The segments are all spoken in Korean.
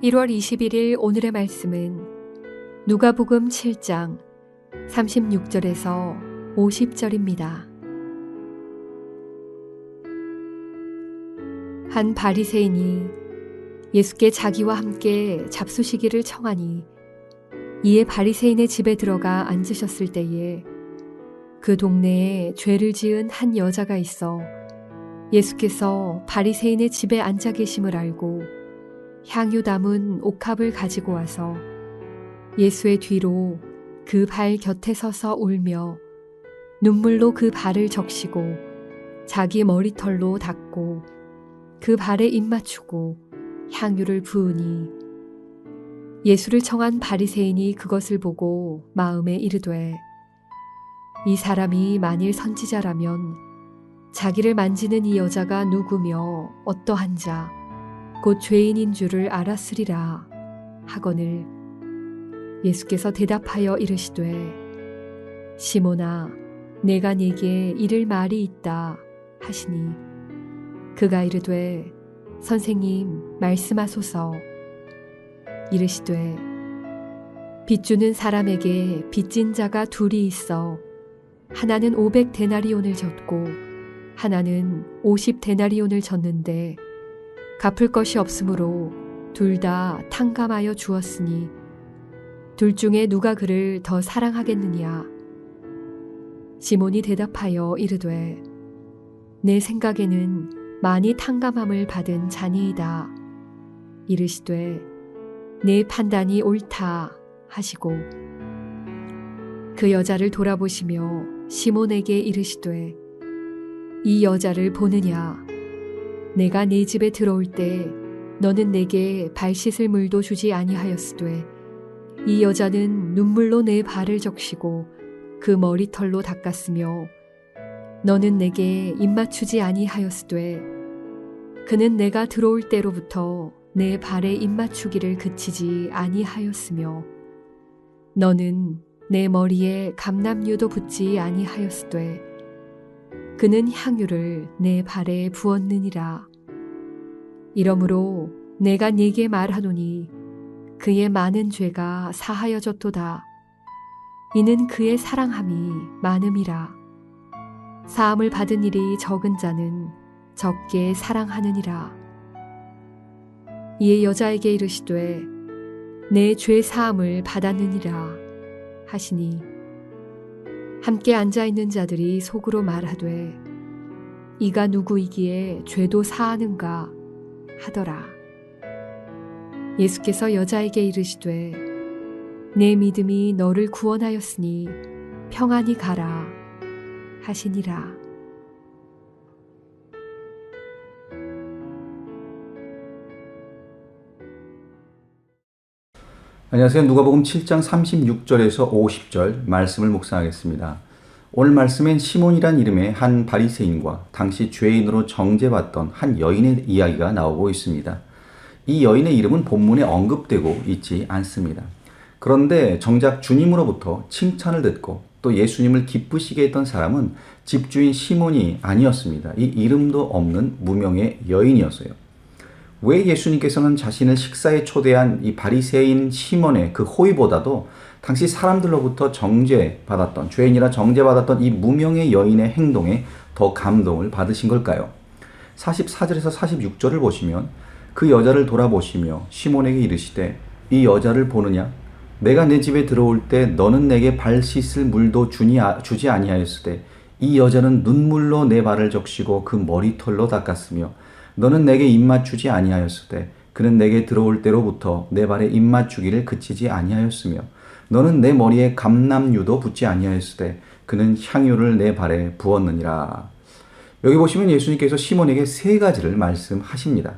1월 21일 오늘의 말씀은 누가복음 7장 36절에서 50절입니다. 한 바리새인이 예수께 자기와 함께 잡수시기를 청하니 이에 바리새인의 집에 들어가 앉으셨을 때에 그 동네에 죄를 지은 한 여자가 있어 예수께서 바리새인의 집에 앉아 계심을 알고 향유 담은 옥합을 가지고 와서 예수의 뒤로 그 발 곁에 서서 울며 눈물로 그 발을 적시고 자기 머리털로 닦고 그 발에 입 맞추고 향유를 부으니 예수를 청한 바리새인이 그것을 보고 마음에 이르되 이 사람이 만일 선지자라면 자기를 만지는 이 여자가 누구며 어떠한 자 곧 죄인인 줄을 알았으리라 하거늘 예수께서 대답하여 이르시되 시몬아 내가 네게 이를 말이 있다 하시니 그가 이르되 선생님 말씀하소서. 이르시되 빚주는 사람에게 빚진 자가 둘이 있어 하나는 500데나리온을 졌고 하나는 50데나리온을 졌는데 갚을 것이 없으므로 둘 다 탕감하여 주었으니 둘 중에 누가 그를 더 사랑하겠느냐. 시몬이 대답하여 이르되 내 생각에는 많이 탕감함을 받은 자니이다. 이르시되 내 판단이 옳다 하시고 그 여자를 돌아보시며 시몬에게 이르시되 이 여자를 보느냐. 내가 네 집에 들어올 때 너는 내게 발 씻을 물도 주지 아니하였으되 이 여자는 눈물로 내 발을 적시고 그 머리털로 닦았으며 너는 내게 입 맞추지 아니하였으되 그는 내가 들어올 때로부터 내 발에 입 맞추기를 그치지 아니하였으며 너는 내 머리에 감람유도 붓지 아니하였으되 그는 향유를 내 발에 부었느니라. 이러므로 내가 네게 말하노니 그의 많은 죄가 사하여졌도다. 이는 그의 사랑함이 많음이라. 사함을 받은 일이 적은 자는 적게 사랑하느니라. 이에 여자에게 이르시되 내 죄 사함을 받았느니라 하시니 함께 앉아있는 자들이 속으로 말하되 이가 누구이기에 죄도 사하는가 하더라. 예수께서 여자에게 이르시되 내 믿음이 너를 구원하였으니 평안히 가라 하시니라. 안녕하세요. 누가복음 7장 36절에서 50절 말씀을 묵상하겠습니다. 오늘 말씀엔 시몬이란 이름의 한 바리새인과 당시 죄인으로 정죄받던 한 여인의 이야기가 나오고 있습니다. 이 여인의 이름은 본문에 언급되고 있지 않습니다. 그런데 정작 주님으로부터 칭찬을 듣고 또 예수님을 기쁘시게 했던 사람은 집주인 시몬이 아니었습니다. 이 이름도 없는 무명의 여인이었어요. 왜 예수님께서는 자신을 식사에 초대한 이 바리새인 시몬의 그 호의보다도 당시 사람들로부터 정죄받았던, 죄인이라 정죄받았던 이 무명의 여인의 행동에 더 감동을 받으신 걸까요? 44절에서 46절을 보시면 그 여자를 돌아보시며 시몬에게 이르시되 이 여자를 보느냐? 내가 내 집에 들어올 때 너는 내게 발 씻을 물도 주지 아니하였으되 이 여자는 눈물로 내 발을 적시고 그 머리털로 닦았으며 너는 내게 입 맞추지 아니하였으되 그는 내게 들어올 때로부터 내 발에 입 맞추기를 그치지 아니하였으며 너는 내 머리에 감람유도 붓지 아니하였으되 그는 향유를 내 발에 부었느니라. 여기 보시면 예수님께서 시몬에게 세 가지를 말씀하십니다.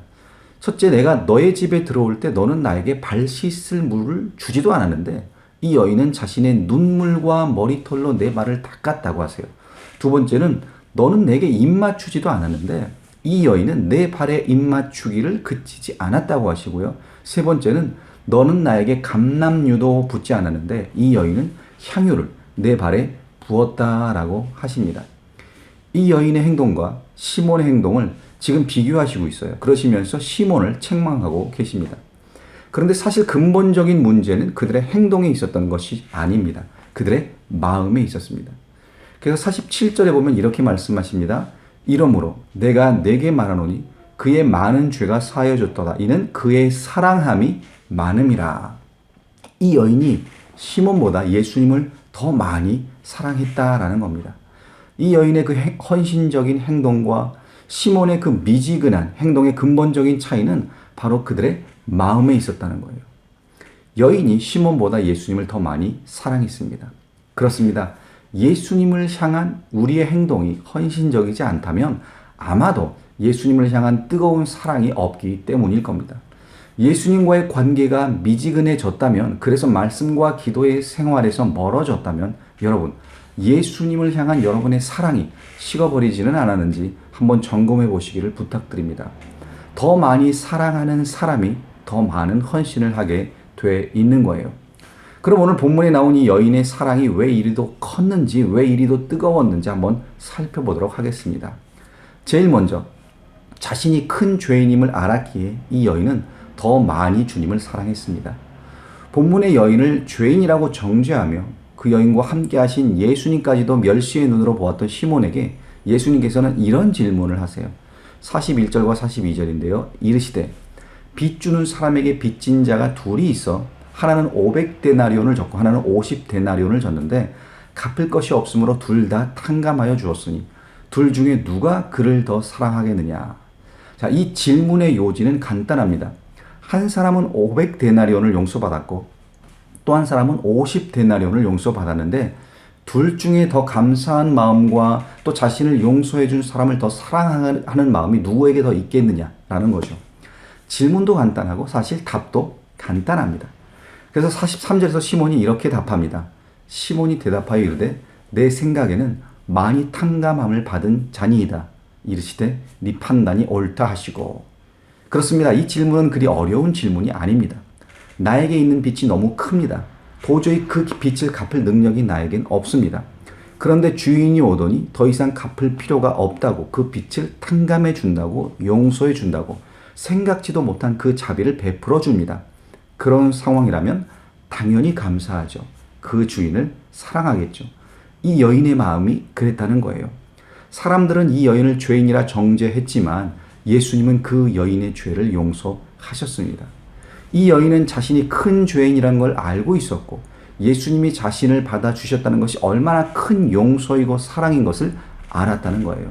첫째, 내가 너의 집에 들어올 때 너는 나에게 발 씻을 물을 주지도 않았는데 이 여인은 자신의 눈물과 머리털로 내 발을 닦았다고 하세요. 두 번째는 너는 내게 입 맞추지도 않았는데 이 여인은 내 발에 입 맞추기를 그치지 않았다고 하시고요. 세 번째는 너는 나에게 감람유도 붓지 않았는데 이 여인은 향유를 내 발에 부었다라고 하십니다. 이 여인의 행동과 시몬의 행동을 지금 비교하시고 있어요. 그러시면서 시몬을 책망하고 계십니다. 그런데 사실 근본적인 문제는 그들의 행동에 있었던 것이 아닙니다. 그들의 마음에 있었습니다. 그래서 47절에 보면 이렇게 말씀하십니다. 이러므로 내가 네게 말하노니 그의 많은 죄가 사하여졌도다. 이는 그의 사랑함이 많음이라. 이 여인이 시몬보다 예수님을 더 많이 사랑했다라는 겁니다. 이 여인의 그 헌신적인 행동과 시몬의 그 미지근한 행동의 근본적인 차이는 바로 그들의 마음에 있었다는 거예요. 여인이 시몬보다 예수님을 더 많이 사랑했습니다. 그렇습니다. 예수님을 향한 우리의 행동이 헌신적이지 않다면 아마도 예수님을 향한 뜨거운 사랑이 없기 때문일 겁니다. 예수님과의 관계가 미지근해졌다면, 그래서 말씀과 기도의 생활에서 멀어졌다면 여러분, 예수님을 향한 여러분의 사랑이 식어버리지는 않았는지 한번 점검해 보시기를 부탁드립니다. 더 많이 사랑하는 사람이 더 많은 헌신을 하게 돼 있는 거예요. 그럼 오늘 본문에 나온 이 여인의 사랑이 왜 이리도 컸는지, 왜 이리도 뜨거웠는지 한번 살펴보도록 하겠습니다. 제일 먼저 자신이 큰 죄인임을 알았기에 이 여인은 더 많이 주님을 사랑했습니다. 본문의 여인을 죄인이라고 정죄하며 그 여인과 함께 하신 예수님까지도 멸시의 눈으로 보았던 시몬에게 예수님께서는 이런 질문을 하세요. 41절과 42절인데요. 이르시되 빚 주는 사람에게 빚진 자가 둘이 있어 하나는 500데나리온을 졌고 하나는 50데나리온을 졌는데 갚을 것이 없으므로 둘 다 탕감하여 주었으니 둘 중에 누가 그를 더 사랑하겠느냐. 자, 이 질문의 요지는 간단합니다. 한 사람은 500데나리온을 용서받았고 또 한 사람은 50데나리온을 용서받았는데 둘 중에 더 감사한 마음과 또 자신을 용서해 준 사람을 더 사랑하는 마음이 누구에게 더 있겠느냐라는 거죠. 질문도 간단하고 사실 답도 간단합니다. 그래서 43절에서 시몬이 이렇게 답합니다. 시몬이 대답하여 이르되 내 생각에는 많이 탕감함을 받은 자니이다. 이르시되 네 판단이 옳다 하시고. 그렇습니다. 이 질문은 그리 어려운 질문이 아닙니다. 나에게 있는 빚이 너무 큽니다. 도저히 그 빚을 갚을 능력이 나에겐 없습니다. 그런데 주인이 오더니 더 이상 갚을 필요가 없다고, 그 빚을 탕감해 준다고, 용서해 준다고 생각지도 못한 그 자비를 베풀어 줍니다. 그런 상황이라면 당연히 감사하죠. 그 주인을 사랑하겠죠. 이 여인의 마음이 그랬다는 거예요. 사람들은 이 여인을 죄인이라 정죄했지만 예수님은 그 여인의 죄를 용서하셨습니다. 이 여인은 자신이 큰 죄인이라는 걸 알고 있었고 예수님이 자신을 받아주셨다는 것이 얼마나 큰 용서이고 사랑인 것을 알았다는 거예요.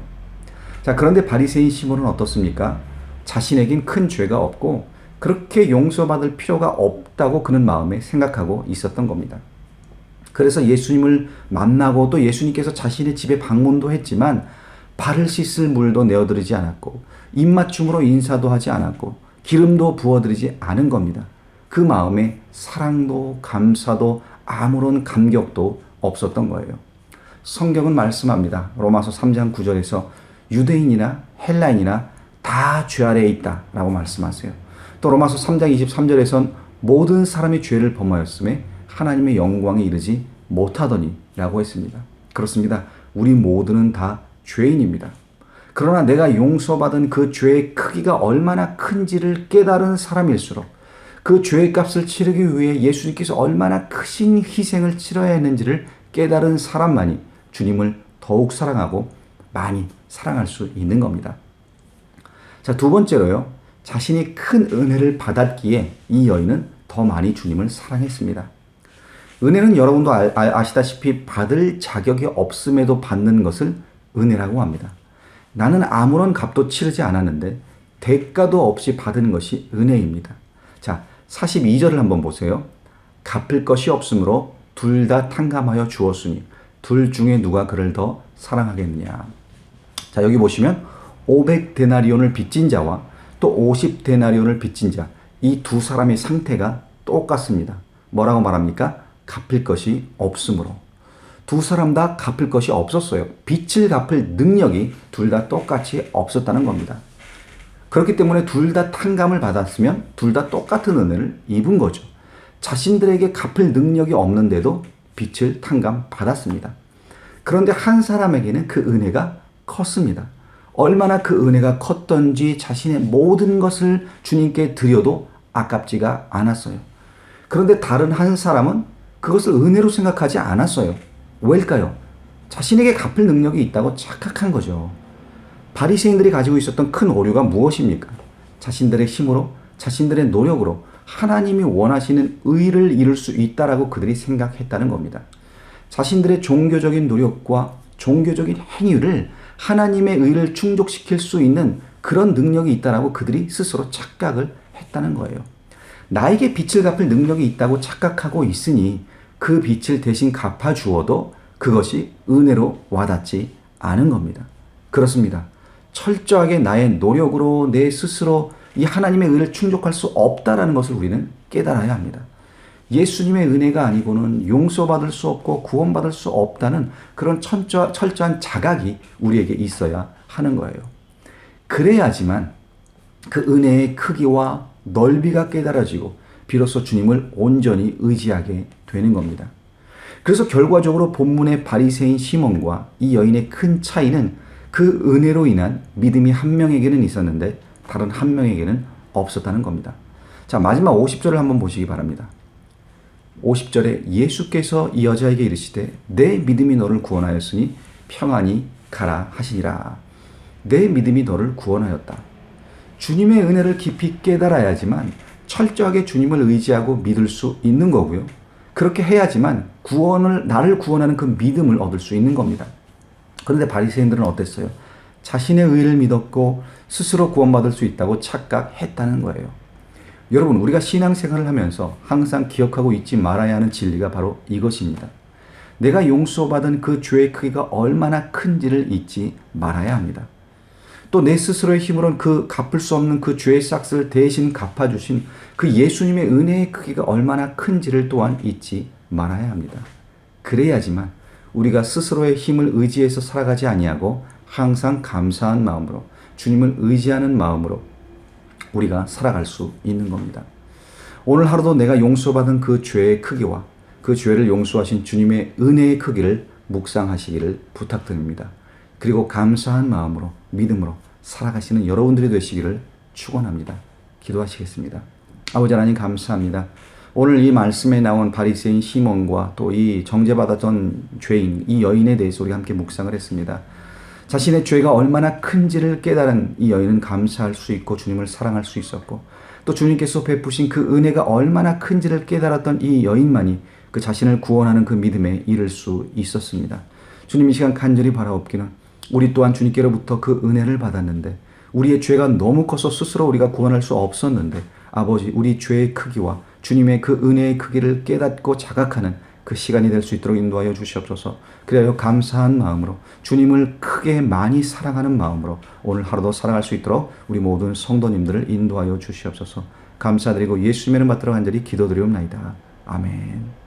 자, 그런데 바리새인 시몬은 어떻습니까? 자신에겐 큰 죄가 없고 그렇게 용서받을 필요가 없다고 그는 마음에 생각하고 있었던 겁니다. 그래서 예수님을 만나고 또 예수님께서 자신의 집에 방문도 했지만 발을 씻을 물도 내어드리지 않았고 입맞춤으로 인사도 하지 않았고 기름도 부어드리지 않은 겁니다. 그 마음에 사랑도 감사도 아무런 감격도 없었던 거예요. 성경은 말씀합니다. 로마서 3장 9절에서 유대인이나 헬라인이나 다 죄 아래에 있다 라고 말씀하세요. 또 로마서 3장 23절에선 모든 사람이 죄를 범하였음에 하나님의 영광에 이르지 못하더니 라고 했습니다. 그렇습니다. 우리 모두는 다 죄인입니다. 그러나 내가 용서받은 그 죄의 크기가 얼마나 큰지를 깨달은 사람일수록 그 죄의 값을 치르기 위해 예수님께서 얼마나 크신 희생을 치러야 했는지를 깨달은 사람만이 주님을 더욱 사랑하고 많이 사랑할 수 있는 겁니다. 자, 두 번째로요. 자신이 큰 은혜를 받았기에 이 여인은 더 많이 주님을 사랑했습니다. 은혜는 여러분도 아시다시피 받을 자격이 없음에도 받는 것을 은혜라고 합니다. 나는 아무런 값도 치르지 않았는데 대가도 없이 받은 것이 은혜입니다. 자, 42절을 한번 보세요. 갚을 것이 없으므로 둘 다 탕감하여 주었으니 둘 중에 누가 그를 더 사랑하겠느냐. 자, 여기 보시면 500데나리온을 빚진 자와 또 50데나리온을 빚진 자, 이 두 사람의 상태가 똑같습니다. 뭐라고 말합니까? 갚을 것이 없으므로. 두 사람 다 갚을 것이 없었어요. 빚을 갚을 능력이 둘 다 똑같이 없었다는 겁니다. 그렇기 때문에 둘 다 탕감을 받았으면 둘 다 똑같은 은혜를 입은 거죠. 자신들에게 갚을 능력이 없는데도 빚을 탕감 받았습니다. 그런데 한 사람에게는 그 은혜가 컸습니다. 얼마나 그 은혜가 컸던지 자신의 모든 것을 주님께 드려도 아깝지가 않았어요. 그런데 다른 한 사람은 그것을 은혜로 생각하지 않았어요. 왜일까요? 자신에게 갚을 능력이 있다고 착각한 거죠. 바리새인들이 가지고 있었던 큰 오류가 무엇입니까? 자신들의 힘으로, 자신들의 노력으로 하나님이 원하시는 의를 이룰 수 있다라고 그들이 생각했다는 겁니다. 자신들의 종교적인 노력과 종교적인 행위를 하나님의 의를 충족시킬 수 있는 그런 능력이 있다라고 그들이 스스로 착각을 했다는 거예요. 나에게 빚을 갚을 능력이 있다고 착각하고 있으니 그 빚을 대신 갚아주어도 그것이 은혜로 와닿지 않은 겁니다. 그렇습니다. 철저하게 나의 노력으로 내 스스로 이 하나님의 의를 충족할 수 없다라는 것을 우리는 깨달아야 합니다. 예수님의 은혜가 아니고는 용서받을 수 없고 구원받을 수 없다는 그런 철저한 자각이 우리에게 있어야 하는 거예요. 그래야지만 그 은혜의 크기와 넓이가 깨달아지고 비로소 주님을 온전히 의지하게 되는 겁니다. 그래서 결과적으로 본문의 바리새인 시몬과 이 여인의 큰 차이는 그 은혜로 인한 믿음이 한 명에게는 있었는데 다른 한 명에게는 없었다는 겁니다. 자, 마지막 50절을 한번 보시기 바랍니다. 50절에 예수께서 이 여자에게 이르시되 내 믿음이 너를 구원하였으니 평안히 가라 하시니라. 내 믿음이 너를 구원하였다. 주님의 은혜를 깊이 깨달아야지만 철저하게 주님을 의지하고 믿을 수 있는 거고요. 그렇게 해야지만 나를 구원하는 그 믿음을 얻을 수 있는 겁니다. 그런데 바리새인들은 어땠어요? 자신의 의를 믿었고 스스로 구원받을 수 있다고 착각했다는 거예요. 여러분, 우리가 신앙생활을 하면서 항상 기억하고 잊지 말아야 하는 진리가 바로 이것입니다. 내가 용서받은 그 죄의 크기가 얼마나 큰지를 잊지 말아야 합니다. 또 내 스스로의 힘으로는 그 갚을 수 없는 그 죄의 싹스를 대신 갚아주신 그 예수님의 은혜의 크기가 얼마나 큰지를 또한 잊지 말아야 합니다. 그래야지만 우리가 스스로의 힘을 의지해서 살아가지 아니하고 항상 감사한 마음으로 주님을 의지하는 마음으로 우리가 살아갈 수 있는 겁니다. 오늘 하루도 내가 용서받은 그 죄의 크기와 그 죄를 용서하신 주님의 은혜의 크기를 묵상하시기를 부탁드립니다. 그리고 감사한 마음으로 믿음으로 살아가시는 여러분들이 되시기를 축원합니다. 기도하시겠습니다. 아버지 하나님 감사합니다. 오늘 이 말씀에 나온 바리새인 시몬과 또 이 정죄받았던 죄인 이 여인에 대해서 우리가 함께 묵상을 했습니다. 자신의 죄가 얼마나 큰지를 깨달은 이 여인은 감사할 수 있고 주님을 사랑할 수 있었고 또 주님께서 베푸신 그 은혜가 얼마나 큰지를 깨달았던 이 여인만이 그 자신을 구원하는 그 믿음에 이를 수 있었습니다. 주님, 이 시간 간절히 바라옵기는 우리 또한 주님께로부터 그 은혜를 받았는데 우리의 죄가 너무 커서 스스로 우리가 구원할 수 없었는데 아버지, 우리 죄의 크기와 주님의 그 은혜의 크기를 깨닫고 자각하는 그 시간이 될 수 있도록 인도하여 주시옵소서. 그래야 감사한 마음으로 주님을 크게 많이 사랑하는 마음으로 오늘 하루도 살아갈 수 있도록 우리 모든 성도님들을 인도하여 주시옵소서. 감사드리고 예수님의 이름 받들어 간절히 기도드리옵나이다. 아멘.